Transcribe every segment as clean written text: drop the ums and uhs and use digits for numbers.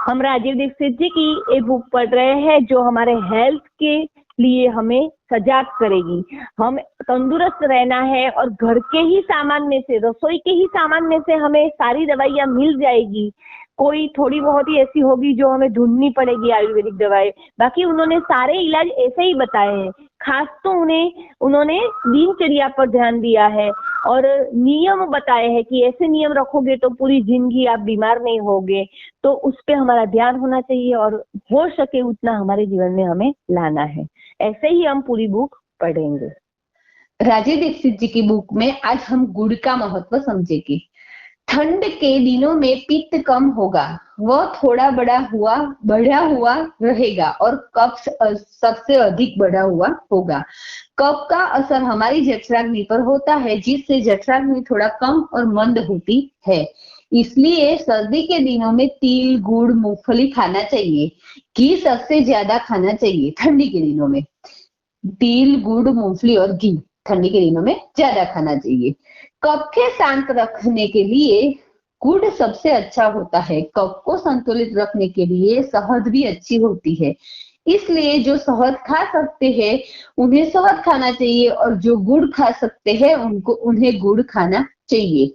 हम राजीव दीक्षित जी की ये बुक पढ़ रहे हैं जो हमारे हेल्थ के लिए हमें सजाग करेगी। हम तंदुरुस्त रहना है और घर के ही सामान में से, रसोई के ही सामान में से हमें सारी दवाइयाँ मिल जाएगी। कोई थोड़ी बहुत ही ऐसी होगी जो हमें ढूंढनी पड़ेगी आयुर्वेदिक दवाएं, बाकी उन्होंने सारे इलाज ऐसे ही बताए हैं। खास तो उन्होंने दिनचर्या पर ध्यान दिया है और नियम बताए हैं कि ऐसे नियम रखोगे तो पूरी जिंदगी आप बीमार नहीं होगे। तो उस पे हमारा ध्यान होना चाहिए और हो सके उतना हमारे जीवन में हमें लाना है। ऐसे ही हम पूरी बुक पढ़ेंगे। राजीव दीक्षित जी की बुक में आज हम गुड़ का महत्व समझेंगे। ठंड के दिनों में पित्त कम होगा, वह थोड़ा बढ़ा हुआ रहेगा और कफ सबसे अधिक बढ़ा हुआ होगा। कफ का असर हमारी जठराग्नि पर होता है, जिससे जठराग्नि थोड़ा कम और मंद होती है। इसलिए सर्दी के दिनों में तिल, गुड़, मूंगफली खाना चाहिए। घी सबसे ज्यादा खाना चाहिए ठंडी के दिनों में। तिल, गुड़, मूंगफली और घी ठंडी के दिनों में ज्यादा खाना चाहिए। कफ के शांत रखने के लिए गुड़ सबसे अच्छा होता है। कफ को संतुलित रखने के लिए शहद भी अच्छी होती है, इसलिए जो शहद खा सकते हैं उन्हें शहद खाना चाहिए और जो गुड़ खा सकते हैं उन्हें गुड़ खाना चाहिए।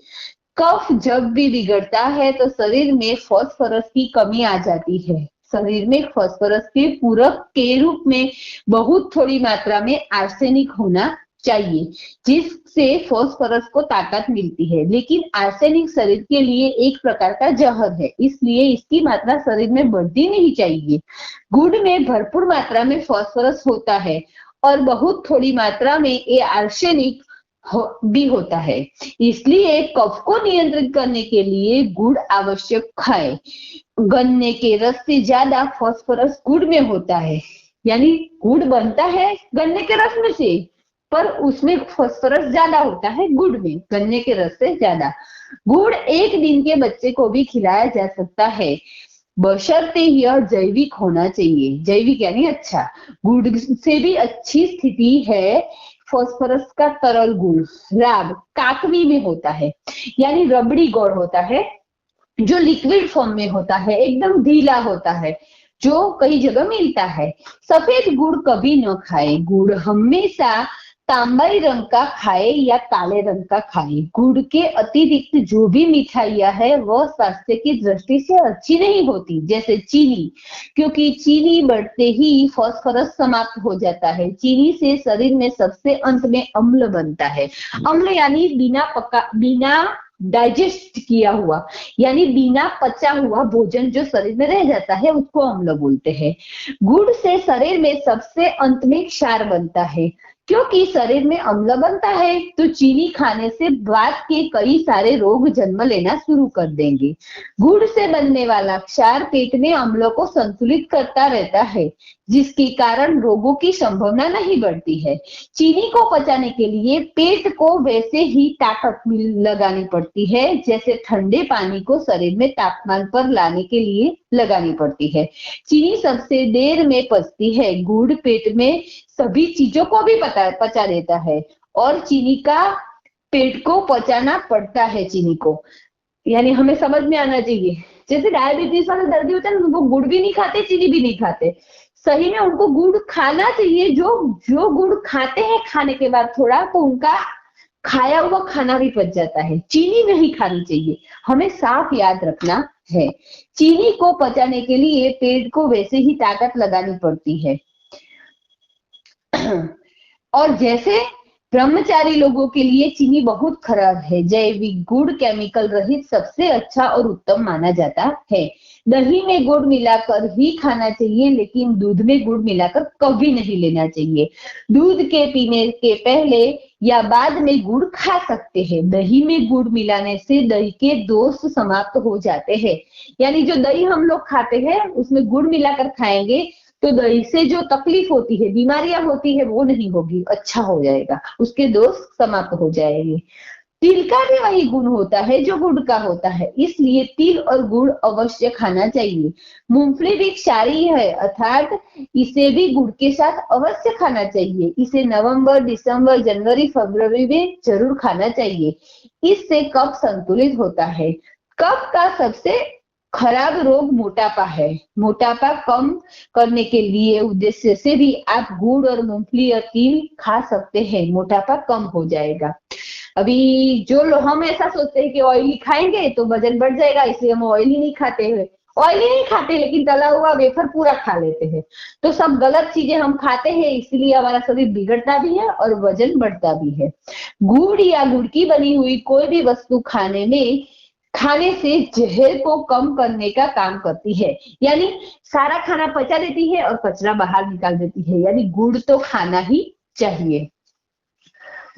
कफ जब भी बिगड़ता है तो शरीर में फास्फोरस की कमी आ जाती है। शरीर में फास्फोरस के पूरक के रूप में बहुत थोड़ी मात्रा में आर्सेनिक होना चाहिए, जिससे फास्फोरस को ताकत मिलती है। लेकिन आर्सेनिक शरीर के लिए एक प्रकार का जहर है, इसलिए इसकी मात्रा शरीर में बढ़ती नहीं चाहिए। गुड़ में भरपूर मात्रा में फास्फोरस होता है और बहुत थोड़ी मात्रा में ये आर्सेनिक भी होता है, इसलिए कफ को नियंत्रित करने के लिए गुड़ आवश्यक खाएं। गन्ने के रस से ज्यादा फास्फोरस गुड़ में होता है, यानी गुड़ बनता है गन्ने के रस में से, पर उसमें फास्फोरस ज्यादा होता है गुड़ में, गन्ने के रस से ज्यादा। गुड़ एक दिन के बच्चे को भी खिलाया जा सकता है, बशर्ते यह जैविक होना चाहिए। जैविक यानी अच्छा। गुड़ से भी अच्छी स्थिति है फास्फोरस का तरल गुड़, राब काकवी में होता है, यानी रबड़ी गुड़ होता है जो लिक्विड फॉर्म में होता है, एकदम ढीला होता है, जो कई जगह मिलता है। सफेद गुड़ कभी न खाए। गुड़ हमेशा तांबाई रंग का खाए या काले रंग का खाए। गुड़ के अतिरिक्त जो भी मिठाइयां है वह स्वास्थ्य की दृष्टि से अच्छी नहीं होती, जैसे चीनी, क्योंकि चीनी बढ़ते ही फास्फोरस समाप्त हो जाता है। चीनी से शरीर में सबसे अंत में अम्ल बनता है। अम्ल यानी बिना डाइजेस्ट किया हुआ, यानी बिना पचा हुआ भोजन जो शरीर में रह जाता है उसको अम्ल बोलते हैं। गुड़ से शरीर में सबसे अंत में क्षार बनता है। क्योंकि शरीर में अम्ल बनता है तो चीनी खाने से बाद के कई सारे रोग जन्म लेना शुरू कर देंगे। गुड़ से बनने वाला क्षार पेट में अम्लों को संतुलित करता रहता है, जिसके कारण रोगों की संभावना नहीं बढ़ती है। चीनी को पचाने के लिए पेट को वैसे ही ताकत लगानी पड़ती है जैसे ठंडे पानी को शरीर में तापमान पर लाने के लिए लगानी पड़ती है। चीनी सबसे देर में पचती है। गुड़ पेट में सभी चीजों को भी पचा देता है और चीनी का पेट को पचाना पड़ता है। चीनी को यानी हमें समझ में आना चाहिए, जैसे डायबिटीज वाले दर्दी होते हैं ना, वो गुड़ भी नहीं खाते, चीनी भी नहीं खाते, सही में उनको गुड़ खाना चाहिए। जो गुड़ खाते हैं खाने के बाद थोड़ा, तो उनका खाया हुआ खाना भी पच जाता है। चीनी नहीं खानी चाहिए, हमें साफ याद रखना है। चीनी को पचाने के लिए पेट को वैसे ही ताकत लगानी पड़ती है। और जैसे ब्रह्मचारी लोगों के लिए चीनी बहुत खराब है। जैविक गुड़ केमिकल रहित सबसे अच्छा और उत्तम माना जाता है। दही में गुड़ मिलाकर ही खाना चाहिए, लेकिन दूध में गुड़ मिलाकर कभी नहीं लेना चाहिए। दूध के पीने के पहले या बाद में गुड़ खा सकते हैं। दही में गुड़ मिलाने से दही के दोष समाप्त हो जाते हैं, यानी जो दही हम लोग खाते हैं उसमें गुड़ मिलाकर खाएंगे तो दही से जो तकलीफ होती है, बीमारियां होती है, वो नहीं होगी, अच्छा हो जाएगा, उसके दोष समाप्त हो जाएंगे। तिल का भी वही गुण होता है जो गुड़ का होता है, इसलिए तिल और गुड़ अवश्य खाना चाहिए। मूंगफली भी क्षारीय है, अर्थात इसे भी गुड़ के साथ अवश्य खाना चाहिए। इसे नवंबर, दिसंबर, जनवरी, फरवरी में जरूर खाना चाहिए। इससे कफ संतुलित होता है। कफ का सबसे खराब रोग मोटापा है। मोटापा कम करने के लिए उद्देश्य से भी आप गुड़ और मूंगफली और तिल खा सकते हैं, मोटापा कम हो जाएगा। अभी जो लोग हम ऐसा सोचते हैं कि ऑयली खाएंगे तो वजन बढ़ जाएगा, इसलिए हम ऑयली नहीं खाते हैं। ऑयली नहीं खाते लेकिन तला हुआ वेफर पूरा खा लेते हैं। तो सब गलत चीजें हम खाते हैं, इसलिए हमारा शरीर बिगड़ता भी है और वजन बढ़ता भी है। गुड़ या गुड़ की बनी हुई कोई भी वस्तु खाने से जहर को कम करने का काम करती है, यानी सारा खाना पचा देती है और कचरा बाहर निकाल देती है, यानी गुड़ तो खाना ही चाहिए।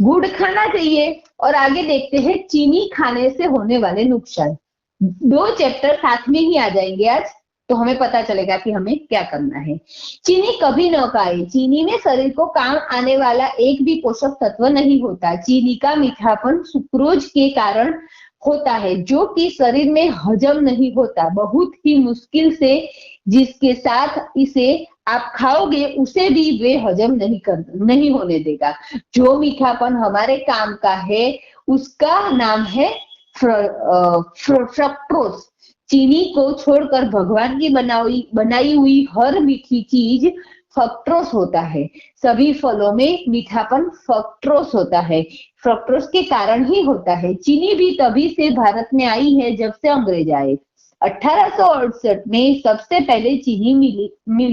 गुड़ खाना चाहिए। और आगे देखते हैं चीनी खाने से होने वाले नुकसान। 2 चैप्टर साथ में ही आ जाएंगे आज, तो हमें पता चलेगा कि हमें क्या करना है। चीनी कभी न खाए। चीनी में शरीर को काम आने वाला एक भी पोषक तत्व नहीं होता। चीनी का मीठापन सुक्रोज के कारण होता है, जो कि शरीर में हजम नहीं होता। बहुत ही मुश्किल से जिसके साथ इसे आप खाओगे उसे भी वे हजम नहीं होने देगा। जो मीठापन हमारे काम का है उसका नाम है फ्रक्टोज। चीनी को छोड़कर भगवान की बनाई हुई हर मीठी चीज फ्रक्टोज होता है। सभी फलों में मीठापन फ्रक्टोज होता है। फ्रक्टोज के कारण ही होता है। चीनी भी तभी से भारत में आई है जब से अंग्रेज आए। 1868 में सबसे पहले चीनी मिल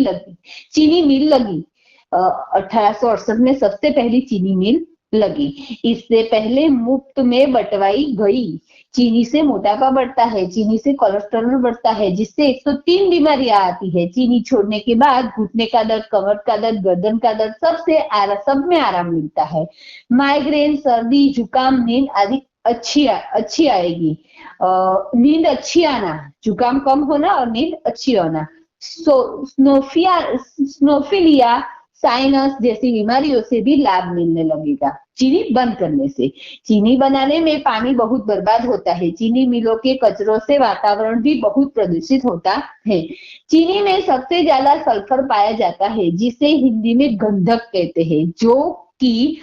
लगी। 1868 में सबसे पहली चीनी मिल लगी। इससे पहले मुफ्त में बंटवाई गई। चीनी से मोटापा बढ़ता है, चीनी से कोलेस्ट्रॉल बढ़ता है, जिससे 103 बीमारियां आती है। चीनी छोड़ने के बाद घुटने का दर्द, कमर का दर्द, गर्दन का दर्द, सब में आराम मिलता है। माइग्रेन, सर्दी, जुकाम, नींद आदि अच्छी आएगी। नींद अच्छी आना, जुकाम कम होना और नींद अच्छी होना। स्नोफिलिया, साइनस जैसी बीमारियों से भी लाभ मिलने लगेगा चीनी बंद करने से। चीनी बनाने में पानी बहुत बर्बाद होता है। चीनी मिलों के कचरों से वातावरण भी बहुत प्रदूषित होता है। चीनी में सबसे ज्यादा सल्फर पाया जाता है, जिसे हिंदी में गंधक कहते हैं, जो कि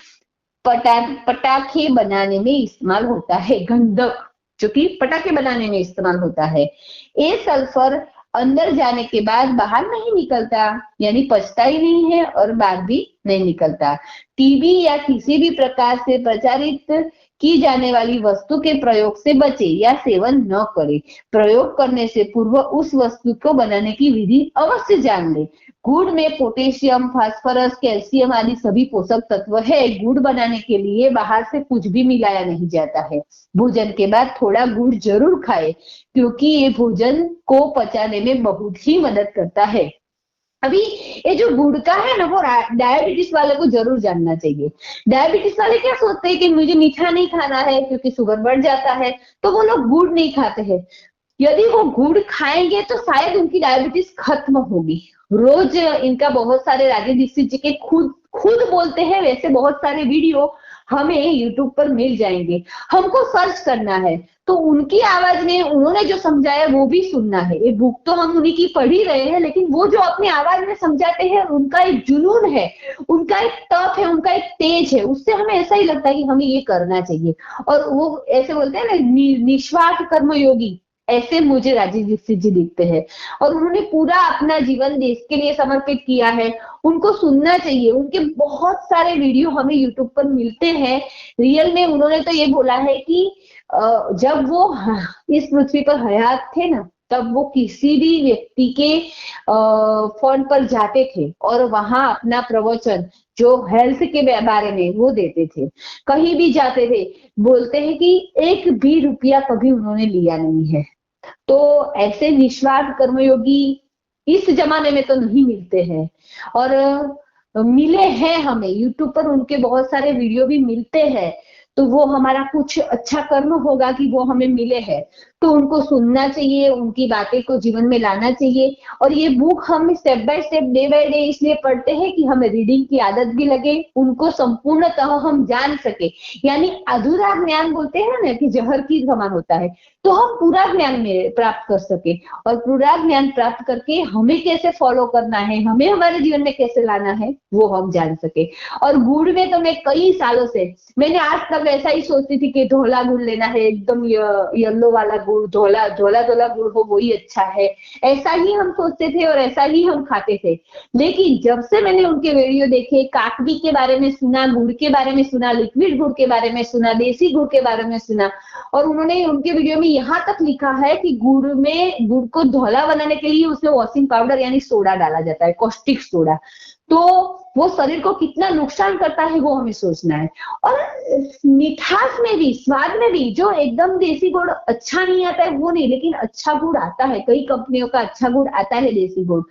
पटाखे बनाने में इस्तेमाल होता है। गंधक जो कि पटाखे बनाने में इस्तेमाल होता है। ये सल्फर अंदर जाने के बाद बाहर नहीं निकलता, यानी पचता ही नहीं है और बाहर भी नहीं निकलता। टीबी या किसी भी प्रकार से प्रचारित की जाने वाली वस्तु के प्रयोग से बचे या सेवन न करे। प्रयोग करने से पूर्व उस वस्तु को बनाने की विधि अवश्य जान ले। गुड़ में पोटेशियम, फास्फोरस, कैल्शियम आदि सभी पोषक तत्व है। गुड़ बनाने के लिए बाहर से कुछ भी मिलाया नहीं जाता है। भोजन के बाद थोड़ा गुड़ जरूर खाए, क्योंकि ये भोजन को पचाने में बहुत ही मदद करता है। अभी ये जो गुड़ का है ना, वो डायबिटीज वाले को जरूर जानना चाहिए। डायबिटीज वाले क्या सोचते हैं कि मुझे मीठा नहीं खाना है क्योंकि शुगर बढ़ जाता है, तो वो लोग गुड़ नहीं खाते हैं। यदि वो गुड़ खाएंगे तो शायद उनकी डायबिटीज खत्म होगी। रोज इनका बहुत सारे राजीव दीक्षित जी के खुद बोलते हैं वैसे बहुत सारे वीडियो हमें यूट्यूब पर मिल जाएंगे। हमको सर्च करना है, तो उनकी आवाज में उन्होंने जो समझाया वो भी सुनना है। ये बुक तो हम उन्हीं की पढ़ ही रहे हैं, लेकिन वो जो अपनी आवाज में समझाते हैं उनका एक जुनून है, उनका एक तप है, उनका एक तेज है। उससे हमें ऐसा ही लगता है कि हमें ये करना चाहिए। और वो ऐसे बोलते हैं ना, निस्वार्थ कर्मयोगी, ऐसे मुझे राजीव दीक्षित जी दिखते हैं। और उन्होंने पूरा अपना जीवन देश के लिए समर्पित किया है। उनको सुनना चाहिए। उनके बहुत सारे वीडियो हमें यूट्यूब पर मिलते हैं। रियल में उन्होंने तो ये बोला है कि जब वो इस पृथ्वी पर हयात थे ना, तब वो किसी भी व्यक्ति के फोन पर जाते थे और वहां अपना प्रवचन जो हेल्थ के बारे में वो देते थे। कहीं भी जाते थे, बोलते हैं कि एक भी रुपया कभी उन्होंने लिया नहीं है। तो ऐसे निस्वार्थ कर्मयोगी इस जमाने में तो नहीं मिलते हैं, और मिले हैं हमें यूट्यूब पर उनके बहुत सारे वीडियो भी मिलते हैं। तो वो हमारा कुछ अच्छा कर्म होगा कि वो हमें मिले हैं। तो उनको सुनना चाहिए, उनकी बातें को जीवन में लाना चाहिए। और ये बुक हम step by step, day by day इसलिए पढ़ते हैं कि हमें रीडिंग की आदत भी लगे, उनको संपूर्णतः हम जान सके। यानी अधूरा ज्ञान बोलते हैं ना कि जहर की समान होता है, तो हम पूरा ज्ञान में प्राप्त कर सके। और पूरा ज्ञान प्राप्त करके हमें कैसे फॉलो करना है, हमें हमारे जीवन में कैसे लाना है, वो हम जान सके। और गुड़ में तो मैं कई सालों से, मैंने आज तक ऐसा ही सोचती थी कि धोला गुड़ लेना है, एकदम येलो वाला गुड़, धोला धोला धोला गुड़ हो वही अच्छा है, ऐसा ही हम सोचते थे और ऐसा ही हम खाते थे। लेकिन जब से मैंने उनके वीडियो देखे, काकड़ी के बारे में सुना, गुड़ के बारे में सुना, लिक्विड गुड़ के बारे में सुना, देसी गुड़ के बारे में सुना, और उन्होंने उनके वीडियो में यहाँ तक लिखा है कि गुड़ को धोला बनाने के लिए उसमें वॉशिंग पाउडर यानी सोडा डाला जाता है, कॉस्टिक सोडा। तो वो शरीर को कितना नुकसान करता है वो हमें सोचना है। और मिठास में भी, स्वाद में भी, जो एकदम देसी गुड़ अच्छा नहीं आता है वो नहीं, लेकिन अच्छा गुड़ आता है, कई कंपनियों का अच्छा गुड़ आता है देसी गुड़,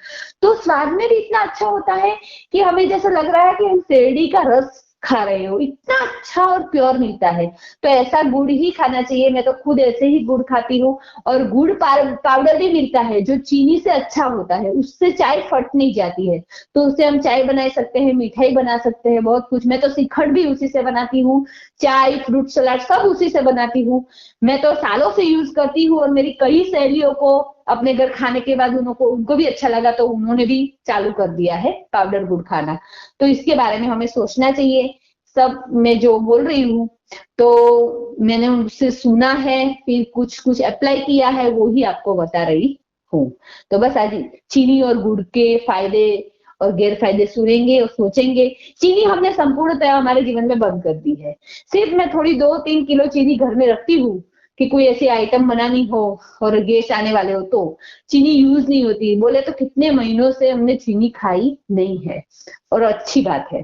तो स्वाद में भी इतना अच्छा होता है कि हमें जैसा लग रहा है कि हम शेरडी का रस खा रहे हो, इतना अच्छा और प्योर मिलता है। तो ऐसा गुड़ ही खाना चाहिए। मैं तो खुद ऐसे ही गुड़ खाती हूँ। और गुड़ पाउडर भी मिलता है जो चीनी से अच्छा होता है, उससे चाय फट नहीं जाती है, तो उससे हम चाय बना सकते हैं, मिठाई बना सकते हैं, बहुत कुछ। मैं तो श्रीखंड भी उसी से बनाती हूँ, चाय, फ्रूट सलाद सब उसी से बनाती हूँ। मैं तो सालों से यूज करती हूँ और मेरी कई सहेलियों को अपने घर खाने के बाद उनको भी अच्छा लगा, तो उन्होंने भी चालू कर दिया है पाउडर गुड़ खाना। तो इसके बारे में हमें सोचना चाहिए। सब मैं जो बोल रही हूँ तो मैंने उनसे सुना है, फिर कुछ कुछ अप्लाई किया है, वो ही आपको बता रही हूँ। तो बस आज चीनी और गुड़ के फायदे और गैर फायदे सुनेंगे और सोचेंगे। चीनी हमने संपूर्णतः हमारे जीवन में बंद कर दी है। सिर्फ मैं थोड़ी 2-3 किलो चीनी घर में रखती हूँ कि कोई ऐसी आइटम बनानी हो और गेस्ट आने वाले हो तो चीनी यूज नहीं होती। बोले तो कितने महीनों से हमने चीनी खाई नहीं है, और अच्छी बात है।